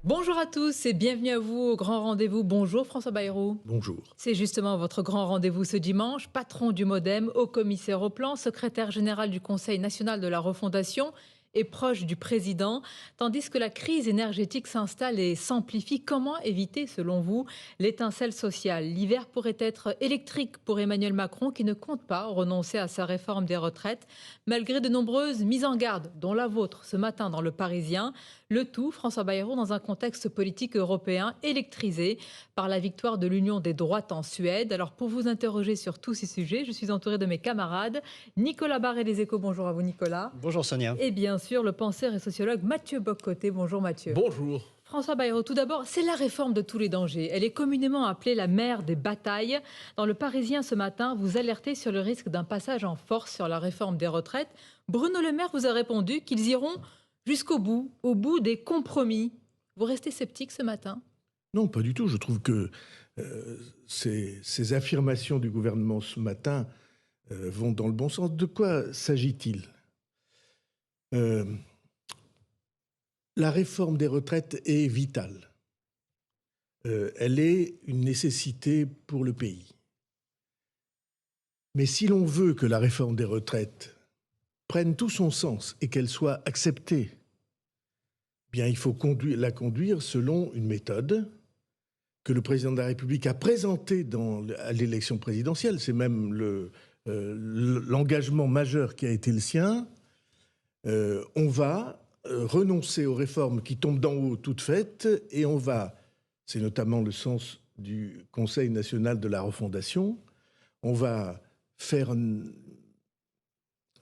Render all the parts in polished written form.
Bonjour à tous et bienvenue à vous au grand rendez-vous. Bonjour François Bayrou. Bonjour. C'est justement votre grand rendez-vous ce dimanche. Patron du MoDem, haut commissaire au plan, secrétaire général du Conseil national de la refondation et proche du président. Tandis que la crise énergétique s'installe et s'amplifie, comment éviter, selon vous, l'étincelle sociale? L'hiver pourrait être électrique pour Emmanuel Macron qui ne compte pas renoncer à sa réforme des retraites, malgré de nombreuses mises en garde, dont la vôtre ce matin dans Le Parisien. Le tout, François Bayrou, dans un contexte politique européen électrisé par la victoire de l'Union des droites en Suède. Alors pour vous interroger sur tous ces sujets, je suis entourée de mes camarades. Nicolas Barré des Échos, bonjour à vous Nicolas. Bonjour Sonia. Et bien sûr le penseur et sociologue Mathieu Boccoté, bonjour Mathieu. Bonjour. François Bayrou, tout d'abord, c'est la réforme de tous les dangers. Elle est communément appelée la mère des batailles. Dans Le Parisien ce matin, vous alertez sur le risque d'un passage en force sur la réforme des retraites. Bruno Le Maire vous a répondu qu'ils iront jusqu'au bout, au bout des compromis. Vous restez sceptique ce matin? Non, pas du tout. Je trouve que ces affirmations du gouvernement ce matin vont dans le bon sens. De quoi s'agit-il? La réforme des retraites est vitale. Elle est une nécessité pour le pays. Mais si l'on veut que la réforme des retraites prenne tout son sens et qu'elle soit acceptée, bien, il faut la conduire selon une méthode que le président de la République a présentée à l'élection présidentielle. C'est même l'engagement majeur qui a été le sien. On va renoncer aux réformes qui tombent d'en haut toutes faites et on va, c'est notamment le sens du Conseil national de la refondation, on va faire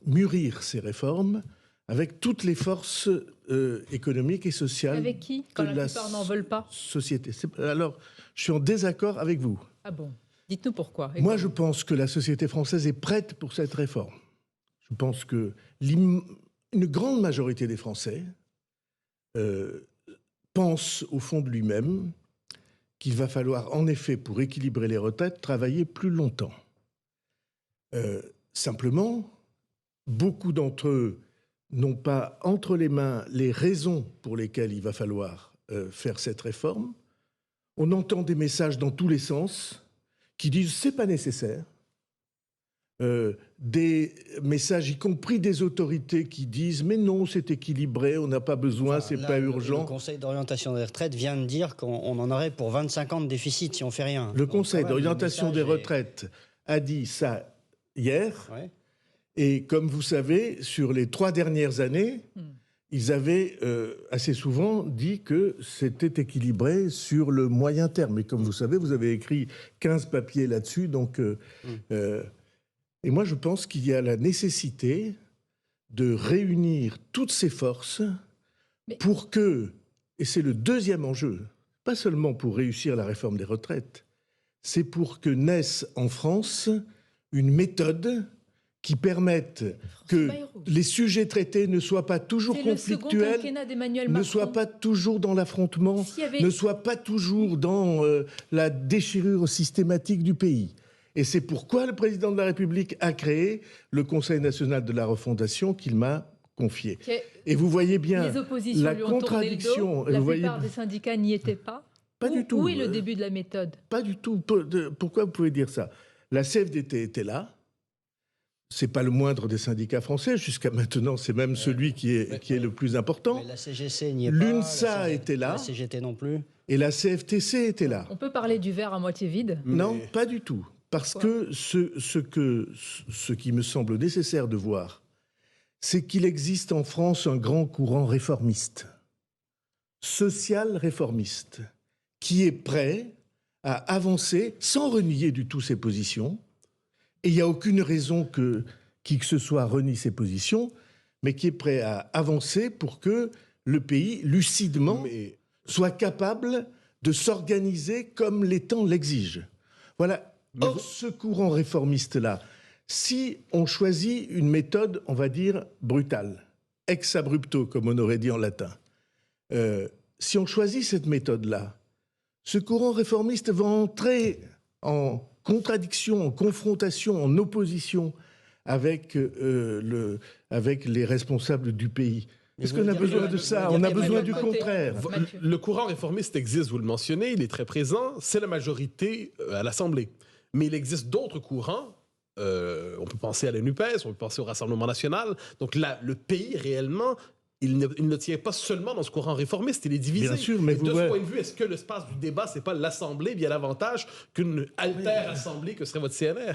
mûrir ces réformes avec toutes les forces économiques et sociales. Avec qui, quand la plupart n'en veulent pas? Société. Alors, je suis en désaccord avec vous. Ah bon? Dites-nous pourquoi. Moi, je pense que la société française est prête pour cette réforme. Je pense que une grande majorité des Français pense au fond de lui-même qu'il va falloir, en effet, pour équilibrer les retraites, travailler plus longtemps. Simplement, beaucoup d'entre eux n'ont pas entre les mains les raisons pour lesquelles il va falloir faire cette réforme. On entend des messages dans tous les sens qui disent « c'est pas nécessaire ». Des messages, y compris des autorités, qui disent « mais non, c'est équilibré, on n'a pas besoin, c'est pas urgent ». Le Conseil d'orientation des retraites vient de dire qu'on en aurait pour 25 ans de déficit si on fait rien. Le Conseil d'orientation des retraites a dit ça hier. Ouais. Et comme vous savez, sur les 3 dernières années, ils avaient assez souvent dit que c'était équilibré sur le moyen terme. Et comme vous savez, vous avez écrit 15 papiers là-dessus. Donc, et moi, je pense qu'il y a la nécessité de réunir toutes ces forces pour que, et c'est le deuxième enjeu, pas seulement pour réussir la réforme des retraites, c'est pour que naisse en France une méthode qui permettent que les sujets traités ne soient pas toujours conflictuels, ne soient pas toujours dans l'affrontement, ne soient pas toujours dans la déchirure systématique du pays. Et c'est pourquoi le président de la République a créé le Conseil national de la refondation qu'il m'a confié. Et vous voyez bien la contradiction. La plupart des syndicats n'y étaient pas. Pas du tout. Où est le début de la méthode? Pas du tout. Pourquoi vous pouvez dire ça? La CFDT était là. C'est pas le moindre des syndicats français. Jusqu'à maintenant, c'est même celui qui est le plus important. Mais la CGC n'y est pas. L'UNSA était là. La CGT non plus. Et la CFTC était là. On peut parler du verre à moitié vide? Non, pas du tout. Parce que ce qui me semble nécessaire de voir, c'est qu'il existe en France un grand courant réformiste, social réformiste, qui est prêt à avancer sans renier du tout ses positions. Et il n'y a aucune raison que qui que ce soit renie ses positions, mais qui est prêt à avancer pour que le pays, lucidement, soit capable de s'organiser comme les temps l'exigent. Voilà. Or, ce courant réformiste-là, si on choisit une méthode, on va dire, brutale, ex abrupto, comme on aurait dit en latin, si on choisit cette méthode-là, ce courant réformiste va entrer en contradiction, en confrontation, en opposition avec les responsables du pays. Est-ce qu'on a besoin de ça? On a besoin du contraire. Le courant réformiste existe, vous le mentionnez, il est très présent, c'est la majorité à l'Assemblée. Mais il existe d'autres courants, on peut penser à la NUPES, on peut penser au Rassemblement national. Donc là, le pays, réellement, il ne tient pas seulement dans ce courant réformiste, il est divisé. Bien sûr, mais de ce point de vue, est-ce que l'espace du débat, c'est pas l'Assemblée bien davantage qu'une alter-assemblée que serait votre CNR?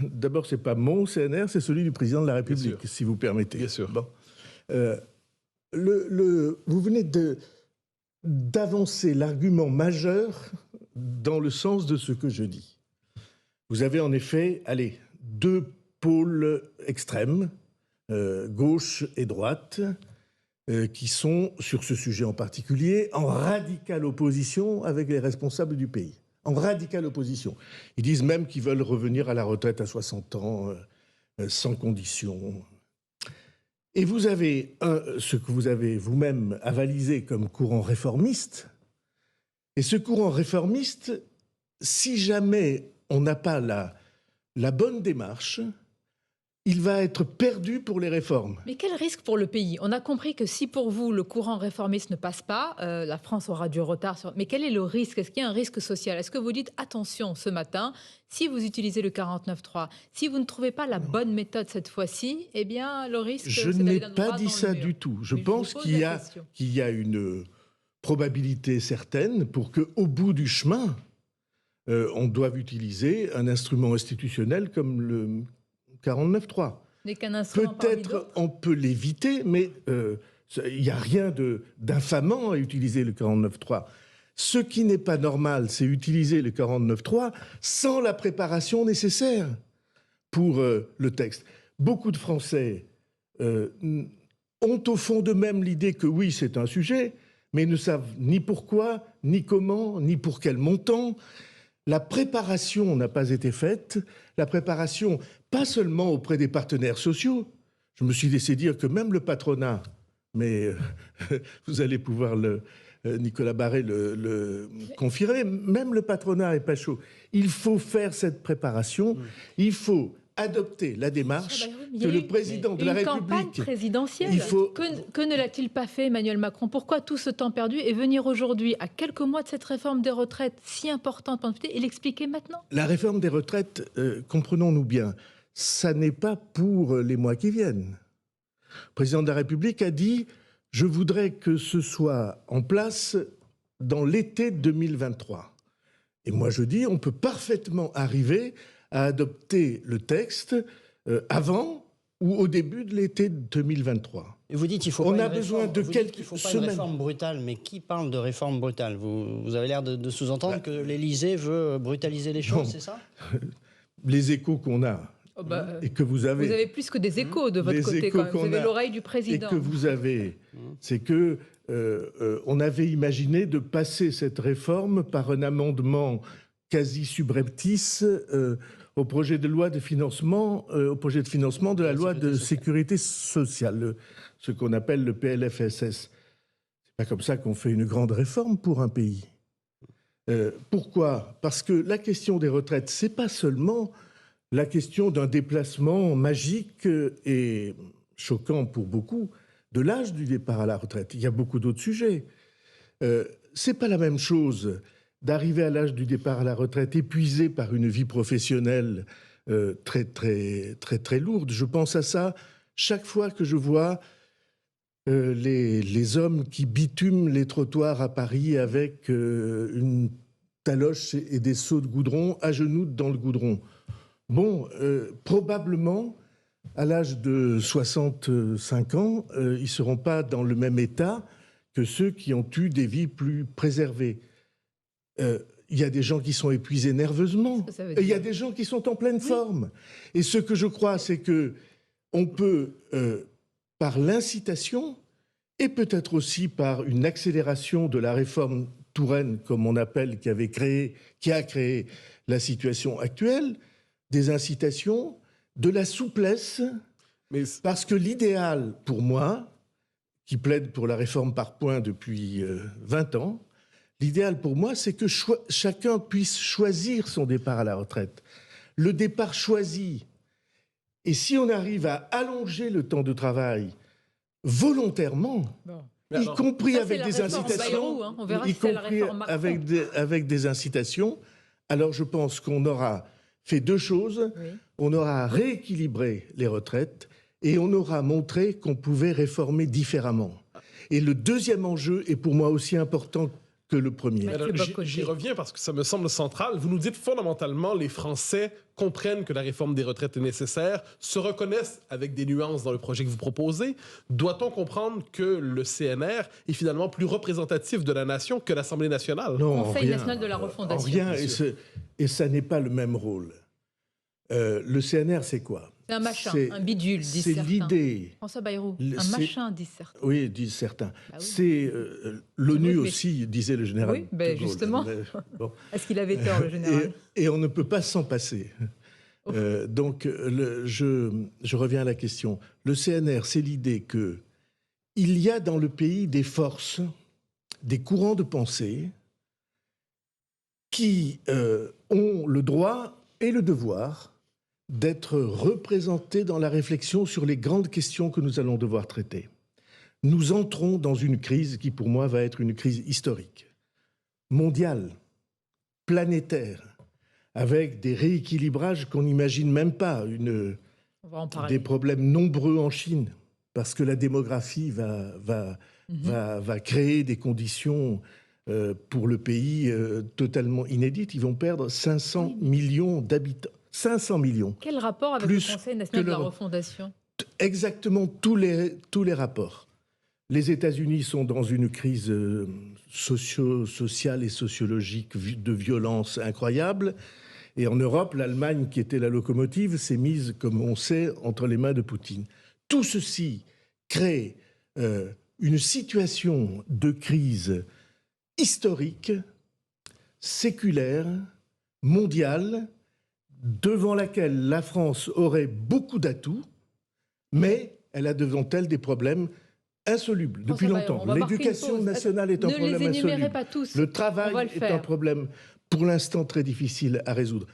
D'abord, c'est pas mon CNR, c'est celui du président de la République, si vous permettez. Bien sûr. Bon. Vous venez d'avancer l'argument majeur dans le sens de ce que je dis. Vous avez en effet, deux pôles extrêmes, gauche et droite, qui sont, sur ce sujet en particulier, en radicale opposition avec les responsables du pays. En radicale opposition. Ils disent même qu'ils veulent revenir à la retraite à 60 ans, sans condition. Et vous avez ce que vous avez vous-même avalisé comme courant réformiste. Et ce courant réformiste, si jamais on n'a pas la bonne démarche, il va être perdu pour les réformes. Mais quel risque pour le pays? On a compris que si pour vous le courant réformiste ne passe pas, la France aura du retard. Mais quel est le risque? Est-ce qu'il y a un risque social? Est-ce que vous dites attention ce matin, si vous utilisez le 49.3, si vous ne trouvez pas la bonne méthode cette fois-ci, eh bien le risque... Je n'ai pas dit ça du tout. Je pense qu'il y a une probabilité certaine pour qu'au bout du chemin, on doive utiliser un instrument institutionnel comme le 49.3. Peut-être on peut l'éviter, mais il n'y a rien d'infamant à utiliser le 49.3. Ce qui n'est pas normal, c'est utiliser le 49.3 sans la préparation nécessaire pour le texte. Beaucoup de Français ont au fond d'eux-mêmes l'idée que oui, c'est un sujet, mais ne savent ni pourquoi, ni comment, ni pour quel montant. La préparation n'a pas été faite. La préparation, pas seulement auprès des partenaires sociaux. Je me suis laissé dire que même le patronat, mais vous allez pouvoir Nicolas Barré le confirmer, même le patronat n'est pas chaud. Il faut faire cette préparation. Il faut adopter la démarche que le président de la République... Une campagne présidentielle. Que ne l'a-t-il pas fait, Emmanuel Macron? Pourquoi tout ce temps perdu et venir aujourd'hui, à quelques mois de cette réforme des retraites si importante, et l'expliquer maintenant? La réforme des retraites, comprenons-nous bien, ça n'est pas pour les mois qui viennent. Le président de la République a dit « Je voudrais que ce soit en place dans l'été 2023 ». Et moi je dis, on peut parfaitement arriver à adopter le texte avant ou au début de l'été 2023. Et vous dites qu'il faut pas une réforme brutale, mais qui parle de réforme brutale? Vous avez l'air de sous-entendre que l'Élysée veut brutaliser les choses, c'est ça? Les échos qu'on a, et que vous avez... Vous avez plus que des échos de votre côté, quand même. Vous avez l'oreille du président. Et que vous avez, c'est que on avait imaginé de passer cette réforme par un amendement quasi subreptice au projet de loi de financement, de la loi de sécurité sociale, ce qu'on appelle le PLFSS. C'est pas comme ça qu'on fait une grande réforme pour un pays. Pourquoi? Parce que la question des retraites, c'est pas seulement la question d'un déplacement magique et choquant pour beaucoup de l'âge du départ à la retraite. Il y a beaucoup d'autres sujets. C'est pas la même chose d'arriver à l'âge du départ à la retraite épuisé par une vie professionnelle très lourde. Je pense à ça chaque fois que je vois les hommes qui bitument les trottoirs à Paris avec une taloche et des seaux de goudron, à genoux dans le goudron. Bon, probablement, à l'âge de 65 ans, ils ne seront pas dans le même état que ceux qui ont eu des vies plus préservées. Il y a des gens qui sont épuisés nerveusement, et il y a des gens qui sont en pleine forme. Et ce que je crois, c'est que on peut, par l'incitation, et peut-être aussi par une accélération de la réforme Touraine, comme on appelle, qui a créé la situation actuelle, des incitations, de la souplesse, parce que l'idéal pour moi, qui plaide pour la réforme par points depuis 20 ans, l'idéal pour moi, c'est que chacun puisse choisir son départ à la retraite. Le départ choisi. Et si on arrive à allonger le temps de travail volontairement, y compris ça, avec des incitations, Bayrou, hein. On verra si c'est la réforme Macron. avec des incitations, alors je pense qu'on aura fait deux choses. Oui. On aura rééquilibré les retraites et on aura montré qu'on pouvait réformer différemment. Et le deuxième enjeu est pour moi aussi important que le premier. J'y reviens parce que ça me semble central. Vous nous dites fondamentalement, les Français comprennent que la réforme des retraites est nécessaire, se reconnaissent avec des nuances dans le projet que vous proposez. Doit-on comprendre que le CNR est finalement plus représentatif de la nation que l'Assemblée nationale? Non, Conseil national de la refondation. Rien, et ça n'est pas le même rôle. Le CNR, c'est quoi? C'est un machin, un bidule, disent certains. C'est l'idée. François Bayrou, un machin, disent certains. Oui, disent certains. Bah oui. C'est l'ONU aussi, disait le général. Oui, ben justement. Bon. Est-ce qu'il avait tort, le général? Et on ne peut pas s'en passer. Donc, je reviens à la question. Le CNR, c'est l'idée qu'il y a dans le pays des forces, des courants de pensée qui ont le droit et le devoir d'être représentés dans la réflexion sur les grandes questions que nous allons devoir traiter. Nous entrons dans une crise qui, pour moi, va être une crise historique, mondiale, planétaire, avec des rééquilibrages qu'on n'imagine même pas, des problèmes nombreux en Chine, parce que la démographie va créer des conditions pour le pays totalement inédites. Ils vont perdre 500 millions d'habitants. 500 millions. Quel rapport avec le Conseil national de la refondation? Exactement tous les rapports. Les États-Unis sont dans une crise sociale et sociologique de violence incroyable. Et en Europe, l'Allemagne, qui était la locomotive, s'est mise, comme on sait, entre les mains de Poutine. Tout ceci crée une situation de crise historique, séculaire, mondiale, devant laquelle la France aurait beaucoup d'atouts, mais elle a devant elle des problèmes insolubles depuis longtemps. L'éducation nationale est un problème insoluble. Pas tous. Le travail est un problème, pour l'instant, très difficile à résoudre.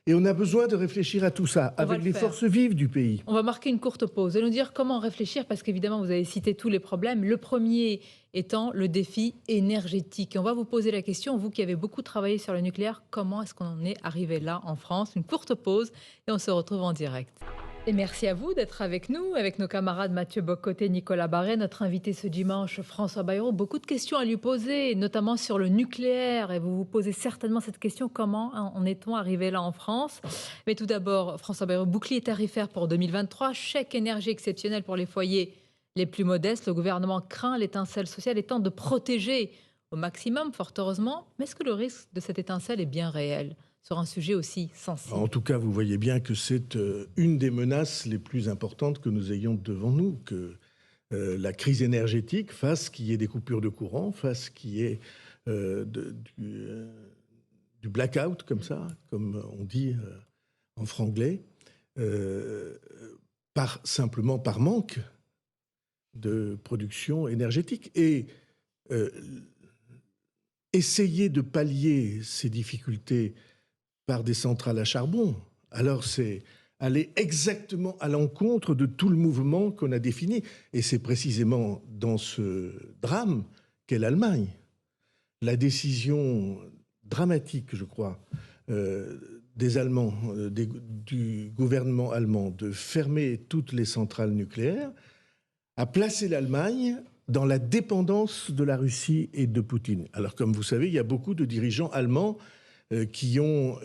Et on a besoin de réfléchir à tout ça, avec les forces vives du pays. On va marquer une courte pause et nous dire comment réfléchir, parce qu'évidemment, vous avez cité tous les problèmes. Le premier étant le défi énergétique. Et on va vous poser la question, vous qui avez beaucoup travaillé sur le nucléaire, comment est-ce qu'on en est arrivé là en France? Une courte pause et on se retrouve en direct. Et merci à vous d'être avec nous, avec nos camarades Mathieu Bock-Côté, Nicolas Barré, notre invité ce dimanche, François Bayrou. Beaucoup de questions à lui poser, notamment sur le nucléaire. Et vous vous posez certainement cette question, comment en est-on arrivé là en France? Mais tout d'abord, François Bayrou, bouclier tarifaire pour 2023, chèque énergie exceptionnel pour les foyers les plus modestes. Le gouvernement craint l'étincelle sociale et tente de protéger au maximum, fort heureusement. Mais est-ce que le risque de cette étincelle est bien réel sur un sujet aussi sensible? En tout cas, vous voyez bien que c'est une des menaces les plus importantes que nous ayons devant nous, que la crise énergétique fasse qu'il y ait des coupures de courant, fasse qu'il y ait du blackout, comme ça, comme on dit en franglais, simplement par manque de production énergétique. Et essayer de pallier ces difficultés par des centrales à charbon, alors c'est aller exactement à l'encontre de tout le mouvement qu'on a défini. Et c'est précisément dans ce drame qu'est l'Allemagne. La décision dramatique, je crois, des Allemands, du gouvernement allemand de fermer toutes les centrales nucléaires a placé l'Allemagne dans la dépendance de la Russie et de Poutine. Alors, comme vous savez, il y a beaucoup de dirigeants allemands qui ont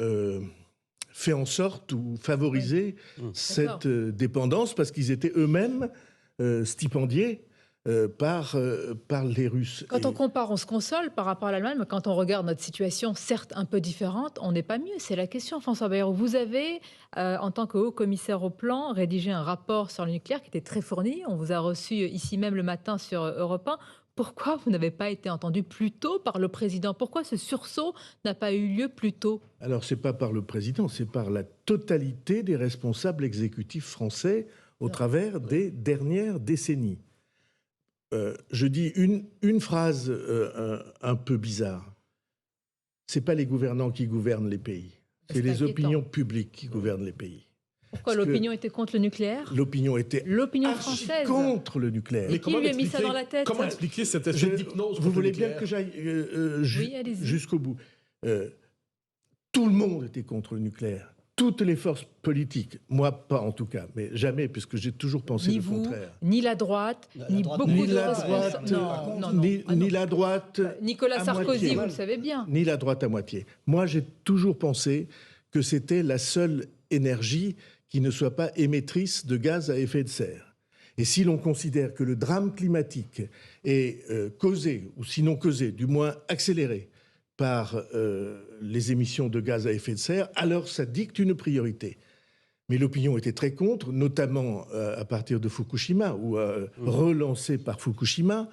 fait en sorte ou favorisé cette dépendance parce qu'ils étaient eux-mêmes stipendiés par les Russes. Quand on compare, on se console par rapport à l'Allemagne, mais quand on regarde notre situation, certes un peu différente, on n'est pas mieux. C'est la question, François Bayrou. Vous avez, en tant que haut commissaire au plan, rédigé un rapport sur le nucléaire qui était très fourni. On vous a reçu ici même le matin sur Europe 1. Pourquoi vous n'avez pas été entendu plus tôt par le président? Pourquoi ce sursaut n'a pas eu lieu plus tôt? Alors, ce n'est pas par le président, c'est par la totalité des responsables exécutifs français au travers des dernières décennies. Je dis une phrase un peu bizarre. Ce n'est pas les gouvernants qui gouvernent les pays, c'est les opinions publiques qui gouvernent les pays. Pourquoi l'opinion était contre le nucléaire? L'opinion était française contre le nucléaire. Mais qui lui a mis ça dans la tête? Comment expliquer cette espèce d'hypnose? Vous voulez bien que j'aille jusqu'au bout? Tout le monde était contre le nucléaire. Toutes les forces politiques, moi pas en tout cas, mais jamais, puisque j'ai toujours pensé le contraire. Ni la droite, ni beaucoup de responsables. Ni la droite. Nicolas Sarkozy, vous le savez bien. Ni la droite à moitié. Moi, j'ai toujours pensé que c'était la seule énergie qui ne soit pas émettrice de gaz à effet de serre. Et si l'on considère que le drame climatique est causé, ou sinon causé, du moins accéléré, par les émissions de gaz à effet de serre, alors ça dicte une priorité. Mais l'opinion était très contre, notamment à partir de Fukushima, ou relancé par Fukushima.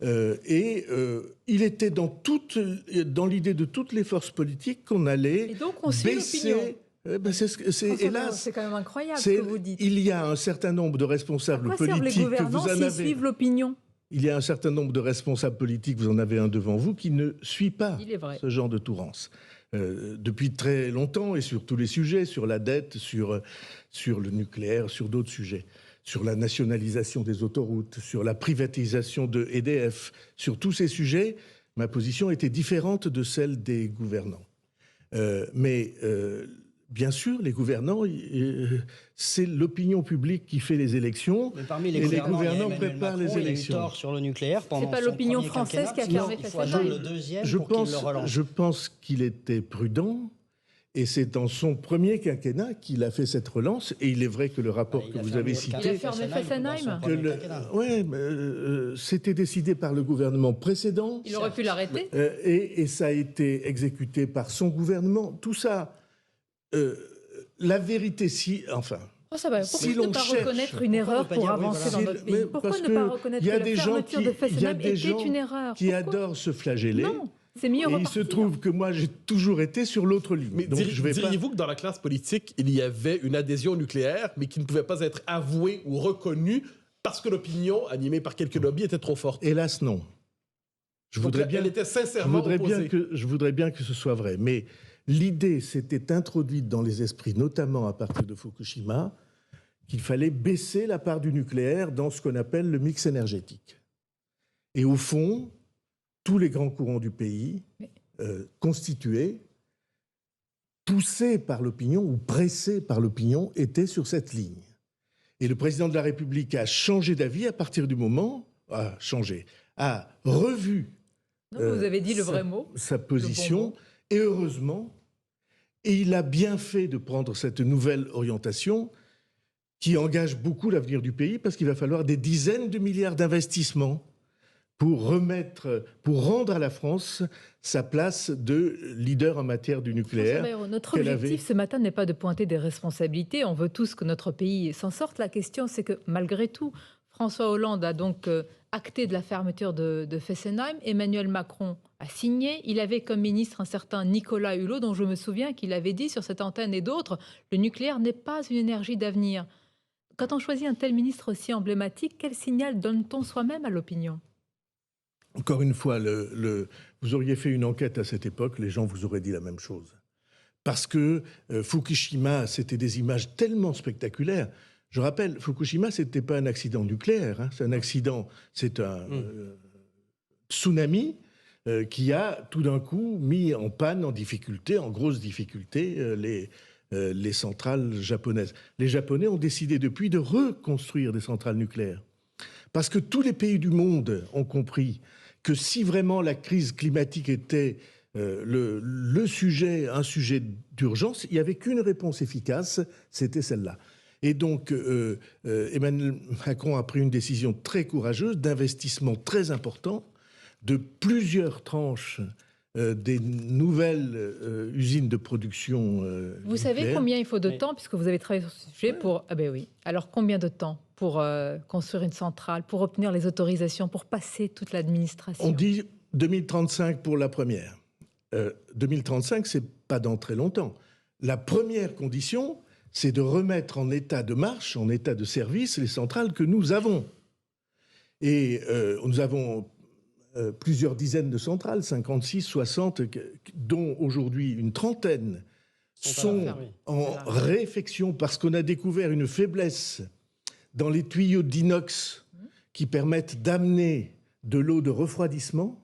Il était dans l'idée de toutes les forces politiques qu'on allait et donc on suit baisser... c'est quand même incroyable ce que vous dites. Il y a un certain nombre de responsables politiques les gouvernants s'ils suivent l'opinion? Il y a un certain nombre de responsables politiques, vous en avez un devant vous, qui ne suit pas ce genre de tourance. Depuis très longtemps et sur tous les sujets, sur la dette, sur le nucléaire, sur d'autres sujets, sur la nationalisation des autoroutes, sur la privatisation de EDF, sur tous ces sujets, ma position était différente de celle des gouvernants. Bien sûr, les gouvernants, c'est l'opinion publique qui fait les élections. Mais parmi les gouvernants préparent les élections. Il a eu tort sur le nucléaire pendant. C'est pas l'opinion française qui a fermé Fessenheim. Le deuxième pour qu'il le relance. Je pense qu'il était prudent. Et c'est dans son premier quinquennat qu'il a fait cette relance. Et il est vrai que le rapport que vous avez cité... Il a fermé Fessenheim. Oui, c'était décidé par le gouvernement précédent. Il aurait pu l'arrêter. Et ça a été exécuté par son gouvernement. Tout ça, la vérité, Enfin... Pourquoi ne pas reconnaître une erreur pour avancer dans notre pays? Pourquoi ne pas reconnaître que la fermeture de Fessenheim était une erreur? Qui adorent se flageller. Non. C'est mieux repartir. Il se trouve que moi, j'ai toujours été sur l'autre ligne. Mais diriez-vous que dans la classe politique, il y avait une adhésion au nucléaire, mais qui ne pouvait pas être avouée ou reconnue parce que l'opinion, animée par quelques lobbies, était trop forte? Hélas, non. Elle était sincèrement opposée. Je voudrais bien que ce soit vrai. Mais l'idée s'était introduite dans les esprits, notamment à partir de Fukushima, qu'il fallait baisser la part du nucléaire dans ce qu'on appelle le mix énergétique. Et au fond... tous les grands courants du pays, constitués, poussés par l'opinion ou pressés par l'opinion, étaient sur cette ligne. Et le président de la République a changé d'avis à partir du moment... a revu vous avez dit le vrai mot, sa position, et heureusement, et il a bien fait de prendre cette nouvelle orientation qui engage beaucoup l'avenir du pays, parce qu'il va falloir des dizaines de milliards d'investissements pour rendre à la France sa place de leader en matière du nucléaire. Notre objectif ce matin n'est pas de pointer des responsabilités. On veut tous que notre pays s'en sorte. La question, c'est que malgré tout, François Hollande a donc acté de la fermeture de Fessenheim. Emmanuel Macron a signé. Il avait comme ministre un certain Nicolas Hulot, dont je me souviens qu'il avait dit sur cette antenne et d'autres, le nucléaire n'est pas une énergie d'avenir. Quand on choisit un tel ministre aussi emblématique, quel signal donne-t-on soi-même à l'opinion ? Encore une fois, vous auriez fait une enquête à cette époque, les gens vous auraient dit la même chose. Parce que Fukushima, c'était des images tellement spectaculaires. Je rappelle, Fukushima, ce n'était pas un accident nucléaire. Hein. C'est un accident, c'est un tsunami qui a tout d'un coup mis en panne, en difficulté, en grosse difficulté, les centrales japonaises. Les Japonais ont décidé depuis de reconstruire des centrales nucléaires. Parce que tous les pays du monde ont compris que si vraiment la crise climatique était un sujet d'urgence, il n'y avait qu'une réponse efficace, c'était celle-là. Et donc, Emmanuel Macron a pris une décision très courageuse, d'investissement très important, de plusieurs tranches des nouvelles usines de production Vous savez combien il faut de temps, puisque vous avez travaillé sur ce sujet, pour... Ah ben oui. Alors, combien de temps pour construire une centrale, pour obtenir les autorisations, pour passer toute l'administration? On dit 2035 pour la première. 2035, c'est pas dans très longtemps. La première condition, c'est de remettre en état de marche, en état de service, les centrales que nous avons. Et nous avons plusieurs dizaines de centrales, 56, 60, dont aujourd'hui une trentaine sont en réfection parce qu'on a découvert une faiblesse dans les tuyaux d'inox qui permettent d'amener de l'eau de refroidissement.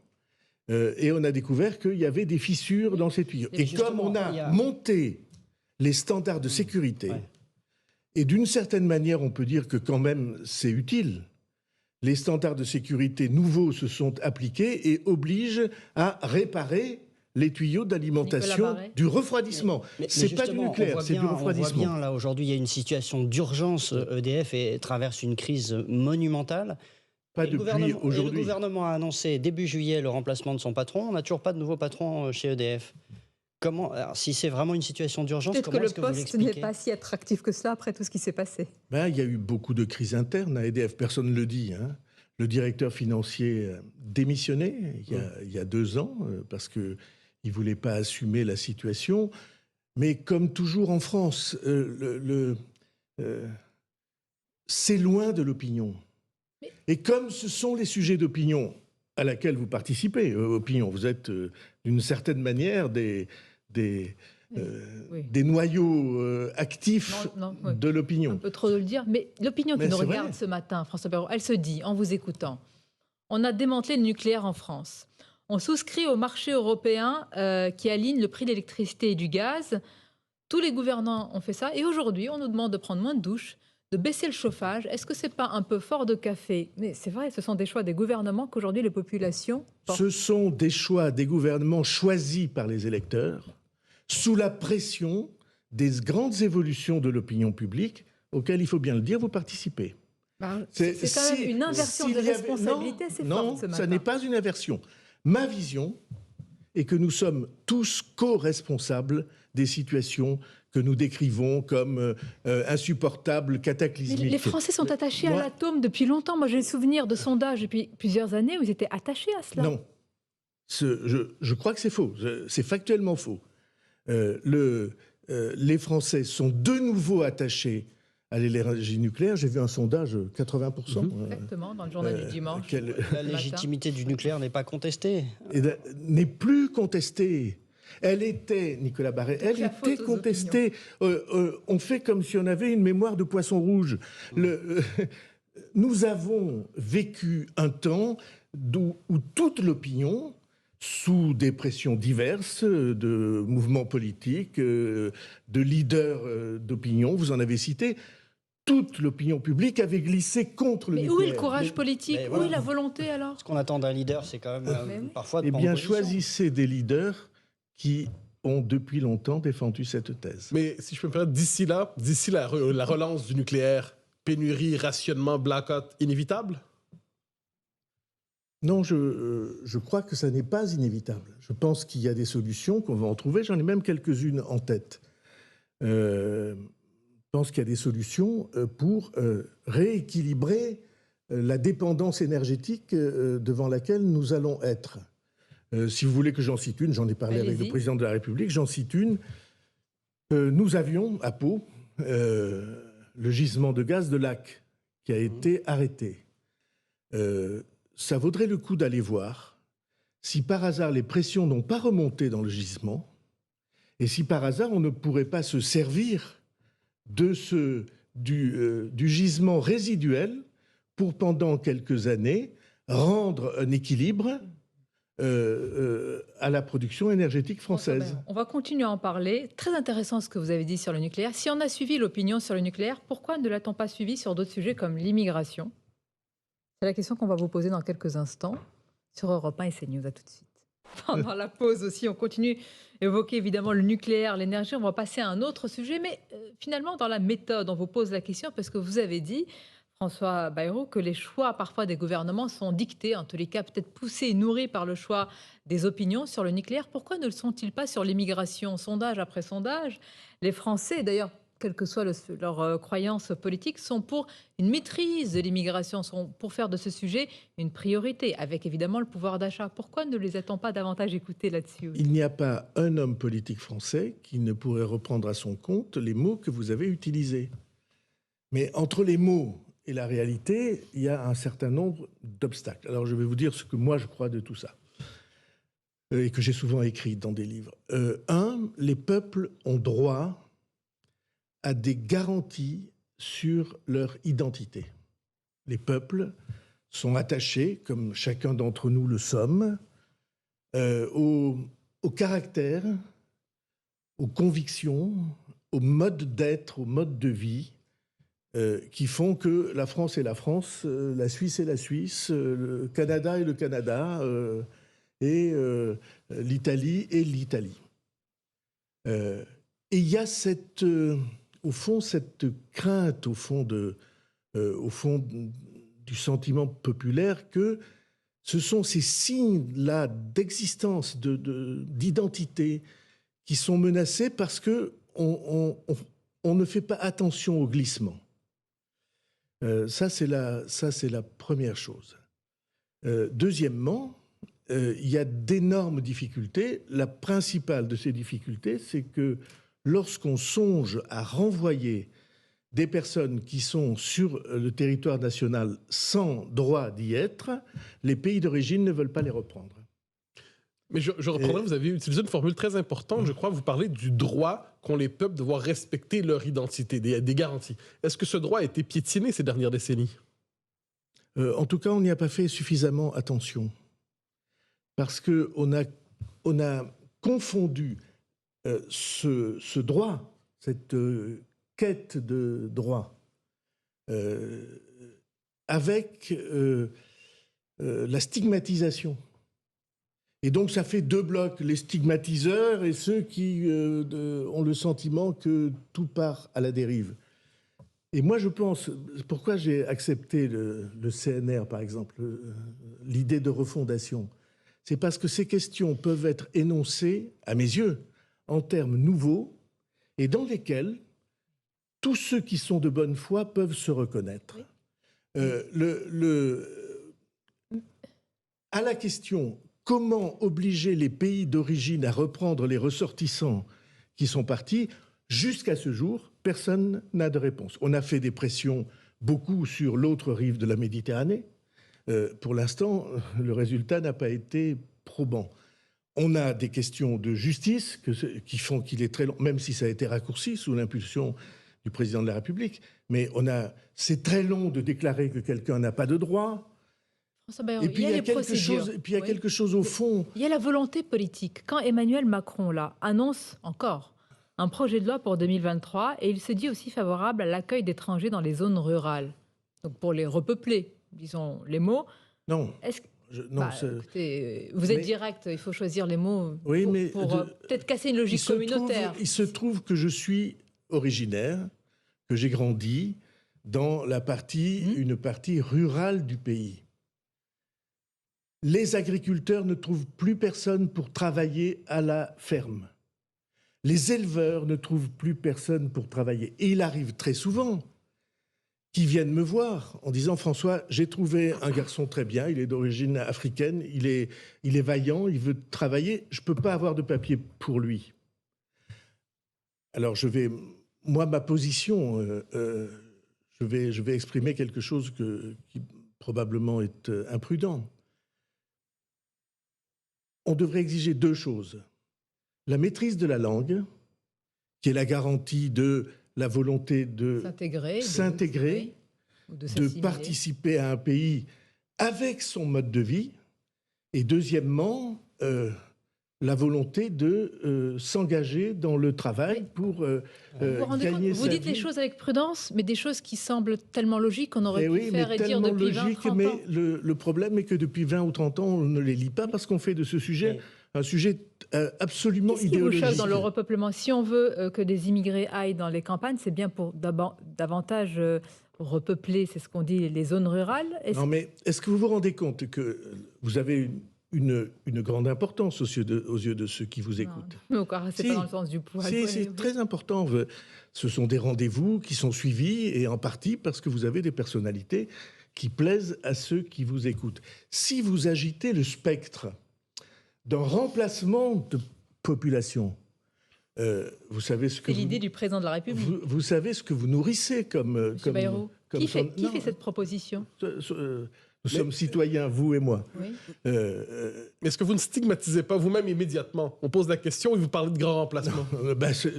Et on a découvert qu'il y avait des fissures dans ces tuyaux. Et comme on a monté les standards de sécurité, et d'une certaine manière, on peut dire que quand même c'est utile, les standards de sécurité nouveaux se sont appliqués et obligent à réparer les tuyaux d'alimentation du refroidissement. C'est pas du nucléaire, c'est du refroidissement. On voit bien, là, aujourd'hui, il y a une situation d'urgence. EDF traverse une crise monumentale. Pas depuis aujourd'hui. Le gouvernement a annoncé début juillet le remplacement de son patron. On n'a toujours pas de nouveau patron chez EDF. Comment, alors, si c'est vraiment une situation d'urgence, comment est-ce que vous l'expliquez ? Peut-être que le poste n'est pas si attractif que cela après tout ce qui s'est passé. Il y a eu beaucoup de crises internes à EDF, personne ne le dit. Le directeur financier démissionné il y a 2 ans parce qu'il ne voulait pas assumer la situation. Mais comme toujours en France, c'est loin de l'opinion. Et comme ce sont les sujets d'opinion à laquelle vous participez, opinion, vous êtes d'une certaine manière des noyaux actifs de l'opinion. Un peu trop de le dire, mais l'opinion qui nous regarde ce matin, François Bayrou, elle se dit, en vous écoutant, on a démantelé le nucléaire en France. On souscrit au marché européen qui aligne le prix de l'électricité et du gaz. Tous les gouvernants ont fait ça. Et aujourd'hui, on nous demande de prendre moins de douches, de baisser le chauffage. Est-ce que ce n'est pas un peu fort de café ? Mais c'est vrai, ce sont des choix des gouvernements qu'aujourd'hui les populations portent. Ce sont des choix des gouvernements choisis par les électeurs sous la pression des grandes évolutions de l'opinion publique auxquelles, il faut bien le dire, vous participez. C'est quand même une inversion de responsabilité assez forte ce matin. Non, ça n'est pas une inversion. Ma vision est que nous sommes tous co-responsables des situations que nous décrivons comme insupportables, cataclysmiques. Mais les Français sont attachés à l'atome depuis longtemps. Moi, j'ai le souvenir de sondages depuis plusieurs années où ils étaient attachés à cela. Non. Je crois que c'est faux. C'est factuellement faux. Les Français sont de nouveau attachés à l'énergie nucléaire. J'ai vu un sondage, 80%. Exactement, dans le journal du dimanche. La légitimité du nucléaire n'est pas contestée. N'est plus contestée. Elle était, Nicolas Barré, elle était contestée. On fait comme si on avait une mémoire de poisson rouge. Nous avons vécu un temps où toute l'opinion, sous des pressions diverses de mouvements politiques, de leaders d'opinion, vous en avez cité, toute l'opinion publique avait glissé contre le nucléaire. Mais où est le courage politique ? Où est la volonté alors ? Ce qu'on attend d'un leader, c'est quand même parfois de prendre position. Choisissez des leaders qui ont depuis longtemps défendu cette thèse. Mais si je peux me permettre, d'ici la relance du nucléaire, pénurie, rationnement, blackout, inévitable ? Non, je crois que ça n'est pas inévitable. Je pense qu'il y a des solutions, qu'on va en trouver. J'en ai même quelques-unes en tête. Je pense qu'il y a des solutions pour rééquilibrer la dépendance énergétique devant laquelle nous allons être. Si vous voulez que j'en cite une, j'en ai parlé avec le président de la République, j'en cite une. Nous avions à Pau le gisement de gaz de Lacq qui a été arrêté. Ça vaudrait le coup d'aller voir si par hasard les pressions n'ont pas remonté dans le gisement et si par hasard on ne pourrait pas se servir du gisement résiduel pour pendant quelques années rendre un équilibre à la production énergétique française. On va continuer à en parler. Très intéressant ce que vous avez dit sur le nucléaire. Si on a suivi l'opinion sur le nucléaire, pourquoi ne l'a-t-on pas suivi sur d'autres sujets comme l'immigration ? C'est la question qu'on va vous poser dans quelques instants sur Europe 1 et CNews. À tout de suite. Pendant la pause aussi, on continue à évoquer évidemment le nucléaire, l'énergie. On va passer à un autre sujet, mais finalement dans la méthode, on vous pose la question parce que vous avez dit, François Bayrou, que les choix parfois des gouvernements sont dictés, en tous les cas peut-être poussés et nourris par le choix des opinions sur le nucléaire. Pourquoi ne le sont-ils pas sur l'immigration ? Sondage après sondage, les Français, d'ailleurs, quelle que soit leur croyance politique, sont pour une maîtrise de l'immigration, sont pour faire de ce sujet une priorité, avec évidemment le pouvoir d'achat. Pourquoi ne les a-t-on pas davantage écoutés là-dessus ? Il n'y a pas un homme politique français qui ne pourrait reprendre à son compte les mots que vous avez utilisés. Mais entre les mots et la réalité, il y a un certain nombre d'obstacles. Alors je vais vous dire ce que moi je crois de tout ça. et que j'ai souvent écrites dans des livres. Les peuples ont droit à des garanties sur leur identité. Les peuples sont attachés, comme chacun d'entre nous le sommes, au caractère, aux convictions, au mode d'être, au mode de vie, qui font que la France est la France, la Suisse est la Suisse, le Canada est le Canada, et l'Italie est l'Italie. Et il y a au fond cette crainte, au fond du sentiment populaire que ce sont ces signes-là d'existence, d'identité, qui sont menacés parce qu'on ne fait pas attention au glissement. Ça, c'est la première chose. Deuxièmement, il y a d'énormes difficultés. La principale de ces difficultés, c'est que lorsqu'on songe à renvoyer des personnes qui sont sur le territoire national sans droit d'y être, les pays d'origine ne veulent pas les reprendre. Mais je reprendrai, vous avez utilisé une formule très importante, je crois, vous parlez du droit qu'ont les peuples de devoir respecter leur identité, des garanties. Est-ce que ce droit a été piétiné ces dernières décennies? En tout cas, on n'y a pas fait suffisamment attention. Parce qu'on a confondu ce droit, cette quête de droit, avec la stigmatisation. Et donc ça fait deux blocs, les stigmatiseurs et ceux qui ont le sentiment que tout part à la dérive. Et moi je pense, pourquoi j'ai accepté le CNR par exemple, l'idée de refondation, c'est parce que ces questions peuvent être énoncées, à mes yeux, en termes nouveaux et dans lesquels tous ceux qui sont de bonne foi peuvent se reconnaître. À la question « Comment obliger les pays d'origine à reprendre les ressortissants qui sont partis ?» jusqu'à ce jour, personne n'a de réponse. On a fait des pressions beaucoup sur l'autre rive de la Méditerranée. Pour l'instant, le résultat n'a pas été probant. On a des questions de justice qui font qu'il est très long, même si ça a été raccourci sous l'impulsion du président de la République. Mais c'est très long de déclarer que quelqu'un n'a pas de droit. Et puis il y a quelque chose au fond. Il y a la volonté politique. Quand Emmanuel Macron là, annonce encore un projet de loi pour 2023 et il se dit aussi favorable à l'accueil d'étrangers dans les zones rurales, donc pour les repeupler, disons les mots. Non. Écoutez, vous êtes direct, il faut choisir les mots pour peut-être casser une logique communautaire. Il se trouve que je suis originaire, que j'ai grandi dans une partie rurale du pays. Les agriculteurs ne trouvent plus personne pour travailler à la ferme. Les éleveurs ne trouvent plus personne pour travailler. Et il arrive très souvent qu'ils viennent me voir en disant « François, j'ai trouvé un garçon très bien, il est d'origine africaine, il est vaillant, il veut travailler, je ne peux pas avoir de papier pour lui. » Alors ma position, je vais exprimer quelque chose qui probablement est imprudent. On devrait exiger deux choses. La maîtrise de la langue, qui est la garantie de la volonté de s'intégrer, de participer à un pays avec son mode de vie. Et deuxièmement, la volonté de s'engager dans le travail pour gagner sa vie. Vous dites les choses avec prudence, mais des choses qui semblent tellement logiques qu'on aurait pu faire et dire depuis 20-30 ans. Mais le problème est que depuis 20 ou 30 ans, on ne les lit pas parce qu'on fait de ce sujet un sujet absolument idéologique. Qu'est-ce qui vous choque dans le repeuplement? Si on veut que des immigrés aillent dans les campagnes, c'est bien pour davantage repeupler, c'est ce qu'on dit, les zones rurales. Non, mais est-ce que vous vous rendez compte que vous avez une grande importance aux yeux de ceux qui vous écoutent? Non, c'est pas dans le sens du poids. C'est très important. Ce sont des rendez-vous qui sont suivis, et en partie parce que vous avez des personnalités qui plaisent à ceux qui vous écoutent. Si vous agitez le spectre d'un remplacement de population, vous savez ce que... C'est l'idée du président de la République. Vous savez ce que vous nourrissez comme Bayrou. Qui fait cette proposition? Nous sommes citoyens, vous et moi. Oui. Mais est-ce que vous ne stigmatisez pas vous-même immédiatement? On pose la question et vous parlez de grand remplacement.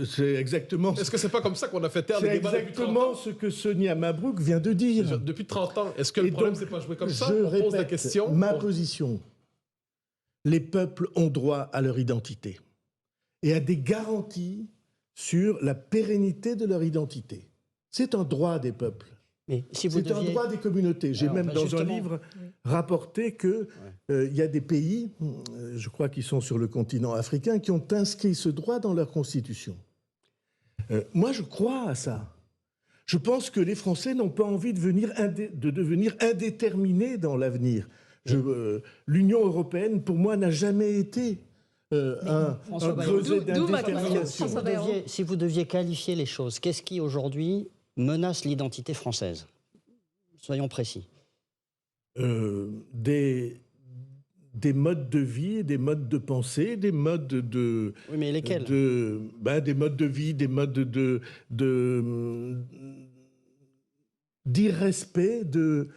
C'est exactement... Est-ce que c'est pas comme ça qu'on a fait taire les débats depuis 30 ans? C'est exactement ce que Sonia Mabrouk vient de dire. Depuis 30 ans, est-ce que le problème c'est pas joué comme ça? Je On pose la répète question. ma position. Les peuples ont droit à leur identité et à des garanties sur la pérennité de leur identité. C'est un droit des peuples. Mais si vous C'est un droit des communautés. J'ai même dans un livre rapporté qu'il y a des pays, je crois qu'ils sont sur le continent africain, qui ont inscrit ce droit dans leur constitution. Moi, je crois à ça. Je pense que les Français n'ont pas envie de devenir indéterminés dans l'avenir. L'Union européenne, pour moi, n'a jamais été un creuset d'indétermination. Si vous deviez qualifier les choses, qu'est-ce qui aujourd'hui menace l'identité française? Soyons précis. Des modes de vie, des modes de pensée, des modes de... Oui, mais lesquels? Des modes de vie, des modes d'irrespect de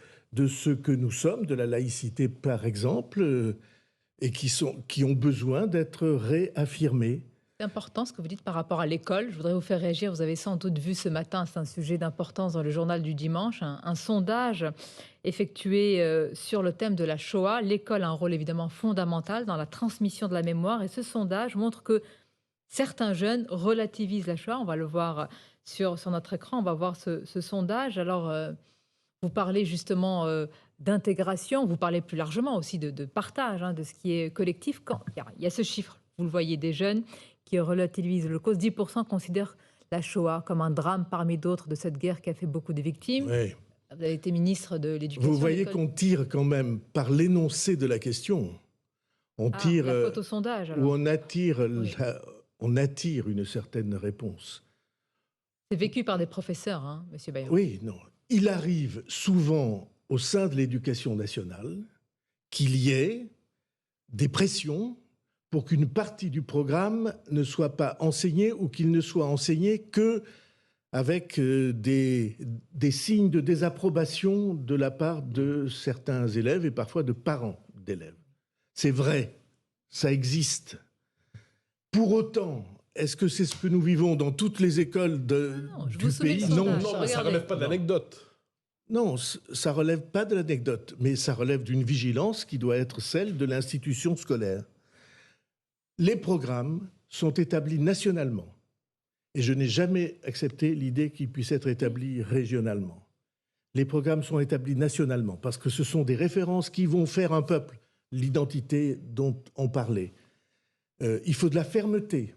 ce que nous sommes, de la laïcité par exemple, et qui ont besoin d'être réaffirmés. C'est important ce que vous dites par rapport à l'école. Je voudrais vous faire réagir. Vous avez sans doute vu ce matin, c'est un sujet d'importance dans le journal du dimanche, un sondage effectué sur le thème de la Shoah. L'école a un rôle évidemment fondamental dans la transmission de la mémoire. Et ce sondage montre que certains jeunes relativisent la Shoah. On va le voir sur notre écran. On va voir ce sondage. Alors, vous parlez justement d'intégration. Vous parlez plus largement aussi de partage, de ce qui est collectif. Il y a ce chiffre, vous le voyez, des jeunes qui relativisent le cause. 10% considèrent la Shoah comme un drame parmi d'autres de cette guerre qui a fait beaucoup de victimes. Oui. Vous avez été ministre de l'Éducation. Vous voyez qu'on tire quand même par l'énoncé de la question. On tire... la faute au sondage, alors. Où on attire une certaine réponse. C'est vécu par des professeurs, Monsieur Bayrou. Oui, non. Il arrive souvent au sein de l'éducation nationale qu'il y ait des pressions pour qu'une partie du programme ne soit pas enseignée ou qu'il ne soit enseigné que avec des signes de désapprobation de la part de certains élèves et parfois de parents d'élèves. C'est vrai, ça existe. Pour autant, est-ce que c'est ce que nous vivons dans toutes les écoles du pays? Non, mais ça ne relève pas de l'anecdote. Non, ça ne relève pas de l'anecdote, mais ça relève d'une vigilance qui doit être celle de l'institution scolaire. Les programmes sont établis nationalement. Et je n'ai jamais accepté l'idée qu'ils puissent être établis régionalement. Les programmes sont établis nationalement parce que ce sont des références qui vont faire un peuple, l'identité dont on parlait. Il faut de la fermeté.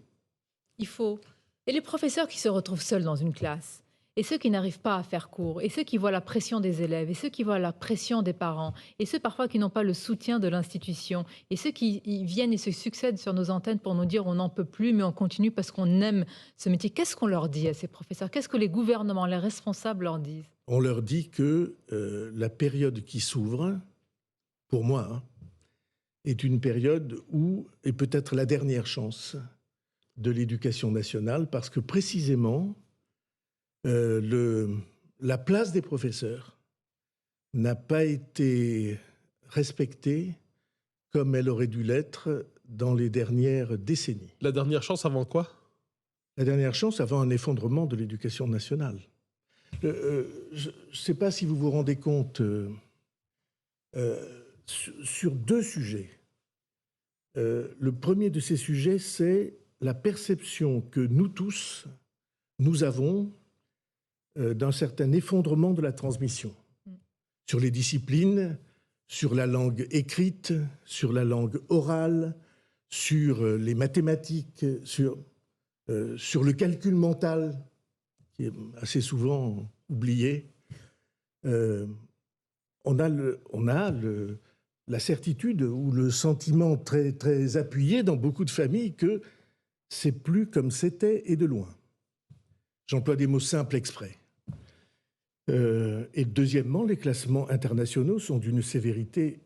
Il faut. Et les professeurs qui se retrouvent seuls dans une classe, et ceux qui n'arrivent pas à faire cours, et ceux qui voient la pression des élèves, et ceux qui voient la pression des parents, et ceux parfois qui n'ont pas le soutien de l'institution, et ceux qui viennent et se succèdent sur nos antennes pour nous dire on n'en peut plus, mais on continue parce qu'on aime ce métier. Qu'est-ce qu'on leur dit à ces professeurs? Qu'est-ce que les gouvernements, les responsables leur disent? On leur dit que la période qui s'ouvre, pour moi, est une période où est peut-être la dernière chance de l'éducation nationale, parce que précisément, la place des professeurs n'a pas été respectée comme elle aurait dû l'être dans les dernières décennies. La dernière chance avant quoi? La dernière chance avant un effondrement de l'éducation nationale. Je ne sais pas si vous vous rendez compte sur deux sujets. Le premier de ces sujets, c'est la perception que nous tous, nous avons d'un certain effondrement de la transmission. Sur les disciplines, sur la langue écrite, sur la langue orale, sur les mathématiques, sur le calcul mental, qui est assez souvent oublié. On a la certitude ou le sentiment très, très appuyé dans beaucoup de familles que c'est plus comme c'était et de loin. J'emploie des mots simples exprès. Et deuxièmement, les classements internationaux sont d'une sévérité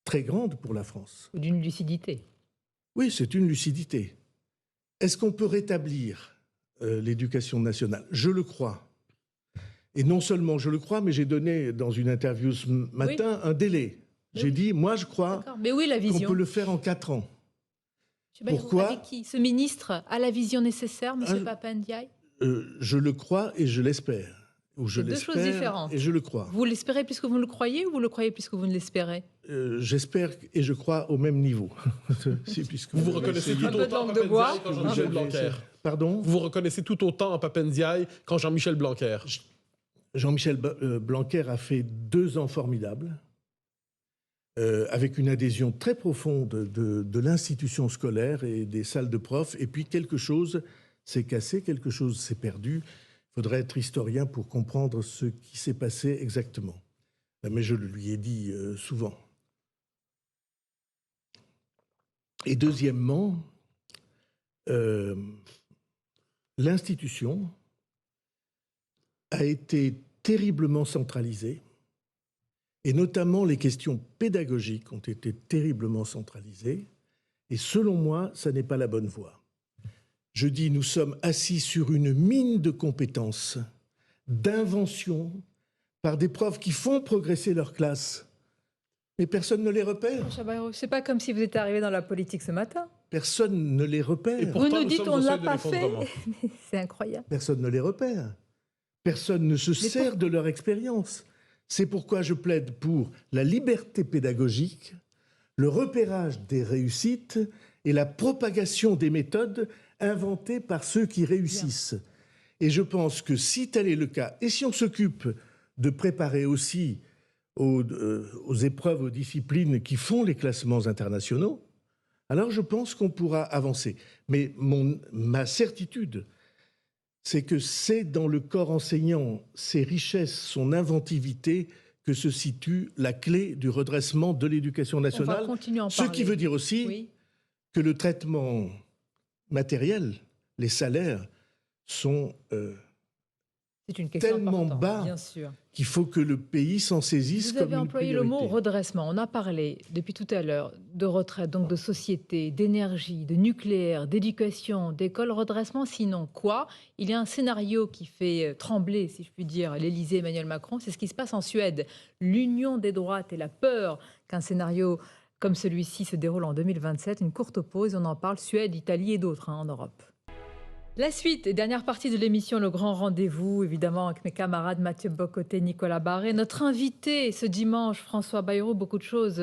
très grande pour la France. Ou d'une lucidité. Oui, c'est une lucidité. Est-ce qu'on peut rétablir l'éducation nationale? Je le crois. Et non seulement je le crois, mais j'ai donné dans une interview ce matin un délai. J'ai dit, moi je crois Mais oui, la qu'on vision. peut le faire en 4 ans. Pourquoi? Avec qui? Ce ministre a la vision nécessaire, M. Papa Ndiaye? Je le crois et je l'espère. Ou je C'est deux choses l'espère différentes. et je le crois. Vous l'espérez plus que vous ne le croyez ou vous le croyez plus que vous ne l'espérez? J'espère et je crois au même niveau. Vous vous reconnaissez tout Un peu de autant langue en de bois. Papa Ndiaye qu'en Jean-Michel Blanquer. Pardon? Vous vous reconnaissez tout autant en Papa Ndiaye qu'en Jean-Michel Blanquer. Jean-Michel Blanquer a fait 2 ans formidables, avec une adhésion très profonde de l'institution scolaire et des salles de profs. Et puis quelque chose s'est cassé, quelque chose s'est perdu. Il faudrait être historien pour comprendre ce qui s'est passé exactement. Mais je le lui ai dit souvent. Et deuxièmement, l'institution a été terriblement centralisée, et notamment les questions pédagogiques ont été terriblement centralisées, et selon moi, ça n'est pas la bonne voie. Je dis, nous sommes assis sur une mine de compétences, d'inventions, par des profs qui font progresser leur classe, mais personne ne les repère. C'est pas comme si vous étiez arrivé dans la politique ce matin. Personne ne les repère. Et pourtant, Vous nous nous dites sommes on au ne l'a seuil de pas fait. l'effondrement. C'est incroyable. Personne ne les repère. Personne ne se sert de leur expérience. C'est pourquoi je plaide pour la liberté pédagogique, le repérage des réussites et la propagation des méthodes inventées par ceux qui réussissent. Et je pense que si tel est le cas, et si on s'occupe de préparer aussi aux épreuves, aux disciplines qui font les classements internationaux, alors je pense qu'on pourra avancer. Mais ma certitude, c'est que c'est dans le corps enseignant, ses richesses, son inventivité, que se situe la clé du redressement de l'éducation nationale. On va continuer à en Ce parler. qui veut dire aussi que le traitement matériel, les salaires, sont c'est une question tellement importante, bas bien sûr. qu'il faut que le pays s'en saisisse Vous comme avez une employé priorité. le mot redressement. On a parlé depuis tout à l'heure de retraite, donc de société, d'énergie, de nucléaire, d'éducation, d'école. Redressement, sinon quoi? Il y a un scénario qui fait trembler, si je puis dire, l'Élysée, Emmanuel Macron. C'est ce qui se passe en Suède. L'union des droites et la peur qu'un scénario comme celui-ci se déroule en 2027. Une courte pause, on en parle. Suède, Italie et d'autres en Europe. La suite, dernière partie de l'émission, le grand rendez-vous, évidemment, avec mes camarades Mathieu Bocoté, Nicolas Barré. Notre invité ce dimanche, François Bayrou, beaucoup de choses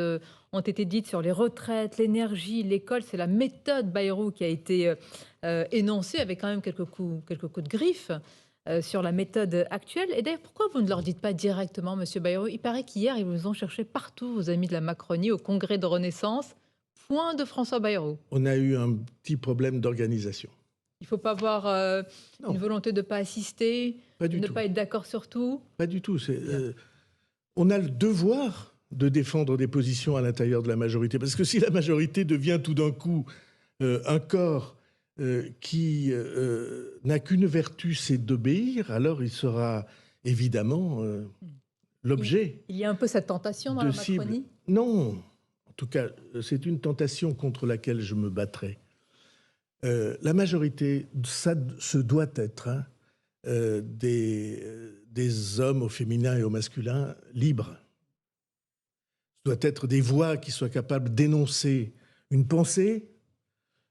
ont été dites sur les retraites, l'énergie, l'école. C'est la méthode Bayrou qui a été énoncée, avec quand même quelques coups de griffe sur la méthode actuelle. Et d'ailleurs, pourquoi vous ne leur dites pas directement, Monsieur Bayrou? Il paraît qu'hier, ils vous ont cherché partout, vos amis de la Macronie, au congrès de Renaissance. Point de François Bayrou. On a eu un petit problème d'organisation. Il ne faut pas avoir une volonté de ne pas assister, de ne pas être d'accord sur tout. Pas du tout. On a le devoir de défendre des positions à l'intérieur de la majorité. Parce que si la majorité devient tout d'un coup un corps qui n'a qu'une vertu, c'est d'obéir, alors il sera évidemment l'objet. Il y a un peu cette tentation dans la Macronie? Non. En tout cas, c'est une tentation contre laquelle je me battrai. La majorité, ça se doit être des hommes au féminin et au masculin libres. Ce doit être des voix qui soient capables d'énoncer une pensée,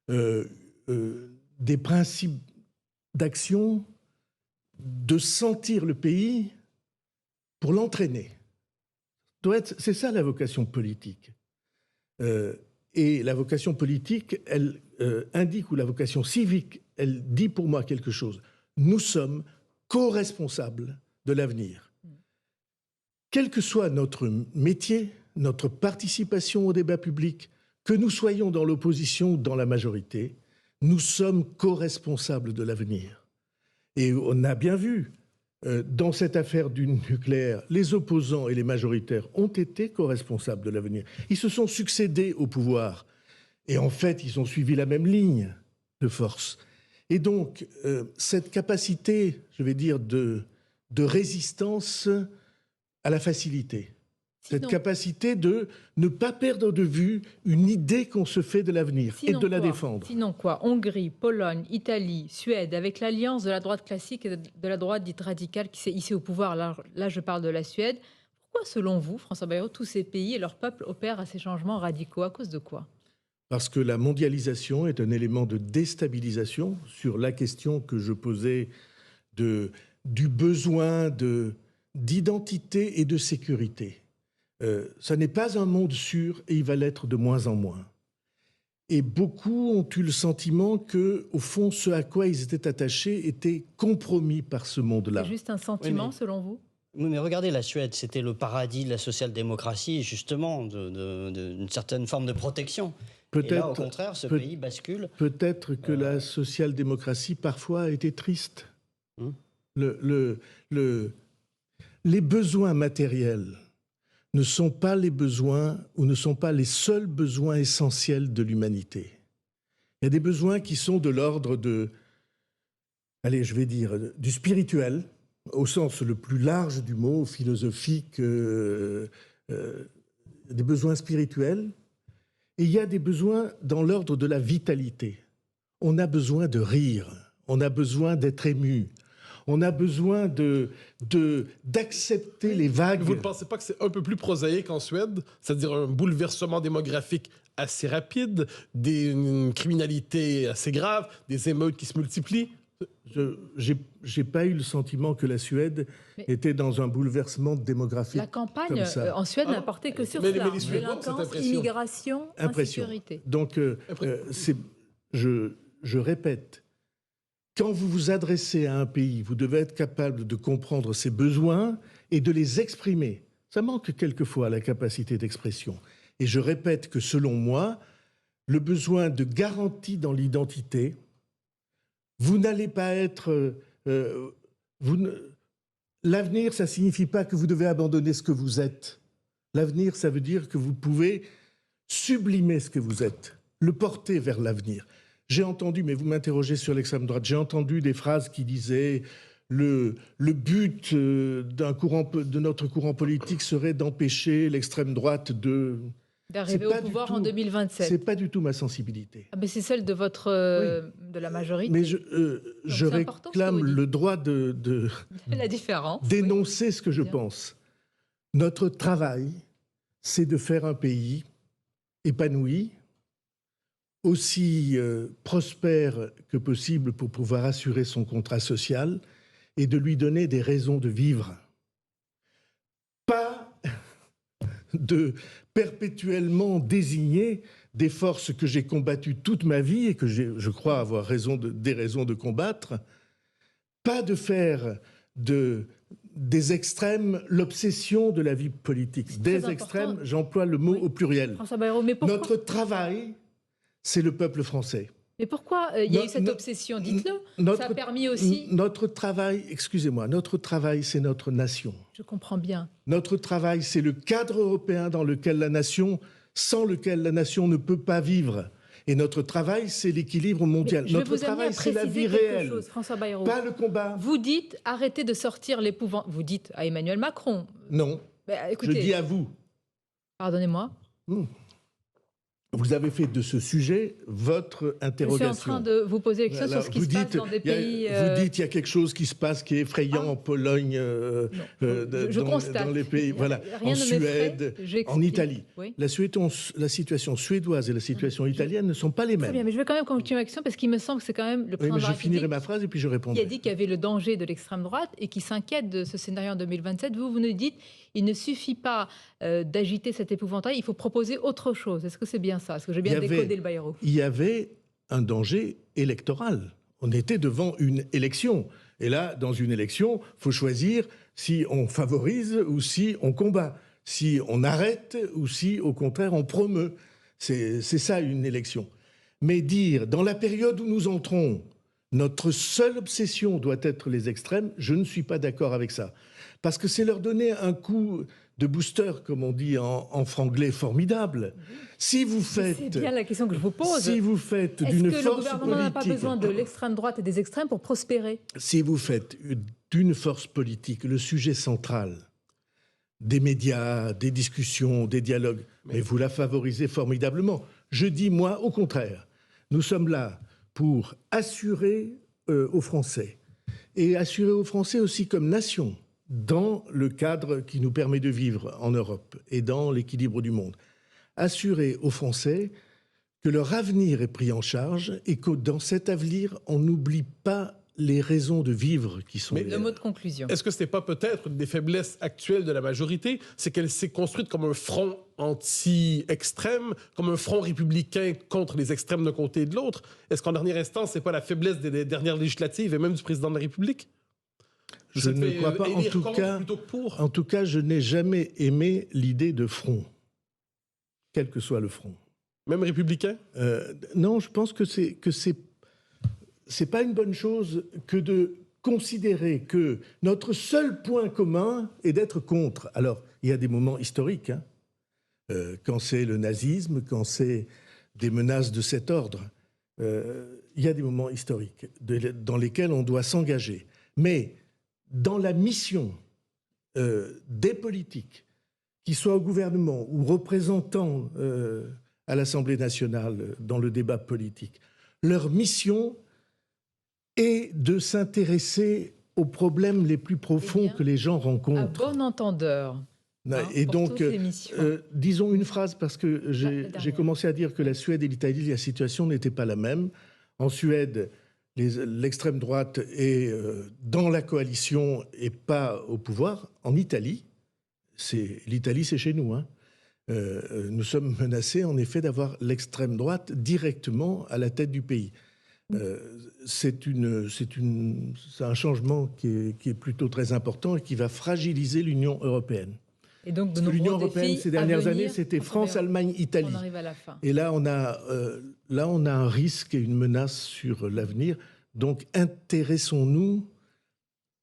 des principes d'action, de sentir le pays pour l'entraîner. C'est ça la vocation politique. Et la vocation politique, elle indique, ou la vocation civique, elle dit pour moi quelque chose. Nous sommes co-responsables de l'avenir. Quel que soit notre métier, notre participation au débat public, que nous soyons dans l'opposition ou dans la majorité, nous sommes co-responsables de l'avenir. Et on a bien vu, dans cette affaire du nucléaire, les opposants et les majoritaires ont été co-responsables de l'avenir. Ils se sont succédés au pouvoir. Et en fait, ils ont suivi la même ligne de force. Et donc, cette capacité, je vais dire, de résistance à la facilité, Cette capacité de ne pas perdre de vue une idée qu'on se fait de l'avenir et de la défendre. Sinon quoi? Hongrie, Pologne, Italie, Suède, avec l'alliance de la droite classique et de la droite dite radicale qui s'est hissée au pouvoir, là je parle de la Suède. Pourquoi, selon vous, François Bayrou, tous ces pays et leurs peuples opèrent à ces changements radicaux? À cause de quoi? Parce que la mondialisation est un élément de déstabilisation sur la question que je posais du besoin d'identité et de sécurité. Ça n'est pas un monde sûr et il va l'être de moins en moins. Et beaucoup ont eu le sentiment que, au fond, ce à quoi ils étaient attachés était compromis par ce monde-là. C'est juste un sentiment, selon vous? Oui, mais regardez, la Suède, c'était le paradis de la social-démocratie, justement, d'une certaine forme de protection. Et là, au contraire, ce pays bascule. Peut-être que la social-démocratie, parfois, a été triste. Les besoins matériels ne sont pas les besoins ou ne sont pas les seuls besoins essentiels de l'humanité. Il y a des besoins qui sont de l'ordre du spirituel, au sens le plus large du mot, philosophique, des besoins spirituels. Et il y a des besoins dans l'ordre de la vitalité. On a besoin de rire, on a besoin d'être ému. On a besoin d'accepter les vagues. Vous ne pensez pas que c'est un peu plus prosaïque en Suède? C'est-à-dire un bouleversement démographique assez rapide, une criminalité assez grave, des émeutes qui se multiplient? Je n'ai pas eu le sentiment que la Suède était dans un bouleversement démographique. La campagne en Suède n'a porté que sur cela. Délinquance, immigration, insécurité. Donc, je répète, quand vous vous adressez à un pays, vous devez être capable de comprendre ses besoins et de les exprimer. Ça manque quelquefois la capacité d'expression. Et je répète que, selon moi, le besoin de garantie dans l'identité, vous n'allez pas être... L'avenir, ça ne signifie pas que vous devez abandonner ce que vous êtes. L'avenir, ça veut dire que vous pouvez sublimer ce que vous êtes, le porter vers l'avenir. J'ai entendu, mais vous m'interrogez sur l'extrême droite, j'ai entendu des phrases qui disaient le but de notre courant politique serait d'empêcher l'extrême droite d'arriver au pouvoir en 2027. C'est pas du tout ma sensibilité. Ah, mais c'est celle de de la majorité. Mais je réclame le droit de la différence, d'énoncer ce que je pense. Notre travail, c'est de faire un pays épanoui, aussi prospère que possible pour pouvoir assurer son contrat social et de lui donner des raisons de vivre. Pas de perpétuellement désigner des forces que j'ai combattues toute ma vie et que je crois avoir des raisons de combattre. Pas de faire des extrêmes l'obsession de la vie politique. Des extrêmes, j'emploie le mot au pluriel. François Bayrou, mais pourquoi... Notre travail, c'est le peuple français. Mais pourquoi il y a eu cette obsession? Dites-le. Ça a permis aussi... Notre travail, excusez-moi, notre travail, c'est notre nation. Je comprends bien. Notre travail, c'est le cadre européen sans lequel la nation ne peut pas vivre. Et notre travail, c'est l'équilibre mondial. Notre travail, c'est la vie réelle, François Bayrou. Pas le combat. Vous dites, arrêtez de sortir l'épouvantail. Vous dites à Emmanuel Macron. Non, écoutez, je dis à vous. Pardonnez-moi. Vous avez fait de ce sujet votre interrogation. Je suis en train de vous poser des questions sur ce qui se passe dans des pays... Vous dites qu'il y a quelque chose qui se passe qui est effrayant en Pologne, dans les pays, en Suède, en Italie. Oui. La situation suédoise et la situation italienne ne sont pas les mêmes. Très bien, mais je vais quand même continuer la question parce qu'il me semble que c'est quand même le président de la République... Je finirai ma phrase et puis je répondrai. Qui a dit qu'il y avait le danger de l'extrême droite et qui s'inquiète de ce scénario en 2027. Vous nous dites il ne suffit pas d'agiter cet épouvantail, il faut proposer autre chose. Est-ce que c'est bien ça? Est-ce que j'ai bien décodé le Bayrou? Il y avait un danger électoral. On était devant une élection. Et là, dans une élection, il faut choisir si on favorise ou si on combat, si on arrête ou si, au contraire, on promeut. C'est ça, une élection. Mais dire, dans la période où nous entrons, notre seule obsession doit être les extrêmes, je ne suis pas d'accord avec ça. Parce que c'est leur donner un coup de booster, comme on dit en franglais, formidable. Si vous faites... C'est bien la question que je vous pose. Si vous faites d'une force politique... Est-ce que le gouvernement n'a pas besoin de l'extrême droite et des extrêmes pour prospérer? Si vous faites d'une force politique le sujet central, des médias, des discussions, des dialogues, mais vous la favorisez formidablement. Je dis, moi, au contraire, nous sommes là pour assurer aux Français, et assurer aux Français aussi comme nation, dans le cadre qui nous permet de vivre en Europe et dans l'équilibre du monde, assurer aux Français que leur avenir est pris en charge et que dans cet avenir, on n'oublie pas les raisons de vivre qui sont... Mais le mot de conclusion. Est-ce que ce n'est pas peut-être une des faiblesses actuelles de la majorité? C'est qu'elle s'est construite comme un front anti-extrême, comme un front républicain contre les extrêmes d'un côté et de l'autre. Est-ce qu'en dernière instance, ce n'est pas la faiblesse des dernières législatives et même du président de la République? Je ne crois pas. En tout cas, je n'ai jamais aimé l'idée de front, quel que soit le front. Même républicain? Non, je pense que c'est pas une bonne chose que de considérer que notre seul point commun est d'être contre. Alors, il y a des moments historiques, hein, quand c'est le nazisme, quand c'est des menaces de cet ordre. Il y a des moments historiques dans lesquels on doit s'engager. Mais dans la mission des politiques, qu'ils soient au gouvernement ou représentants à l'Assemblée nationale dans le débat politique, leur mission est de s'intéresser aux problèmes les plus profonds que les gens rencontrent. À bon entendeur. Et donc, disons une phrase, parce que j'ai commencé à dire que la Suède et l'Italie, la situation n'était pas la même. En Suède, l'extrême droite est dans la coalition et pas au pouvoir. En Italie, l'Italie, c'est chez nous, hein. Nous sommes menacés, en effet, d'avoir l'extrême droite directement à la tête du pays. C'est un changement qui est plutôt très important et qui va fragiliser l'Union européenne. Et donc, l'Union européenne, ces dernières années, c'était France, Allemagne, Italie. On arrive à la fin. Et là, on a un risque et une menace sur l'avenir. Donc, intéressons-nous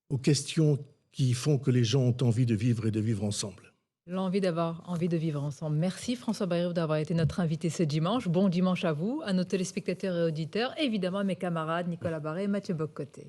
aux questions qui font que les gens ont envie de vivre et de vivre ensemble. D'avoir envie de vivre ensemble. Merci François Bayrou d'avoir été notre invité ce dimanche. Bon dimanche à vous, à nos téléspectateurs et auditeurs, évidemment à mes camarades Nicolas Barré et Mathieu Boccoté.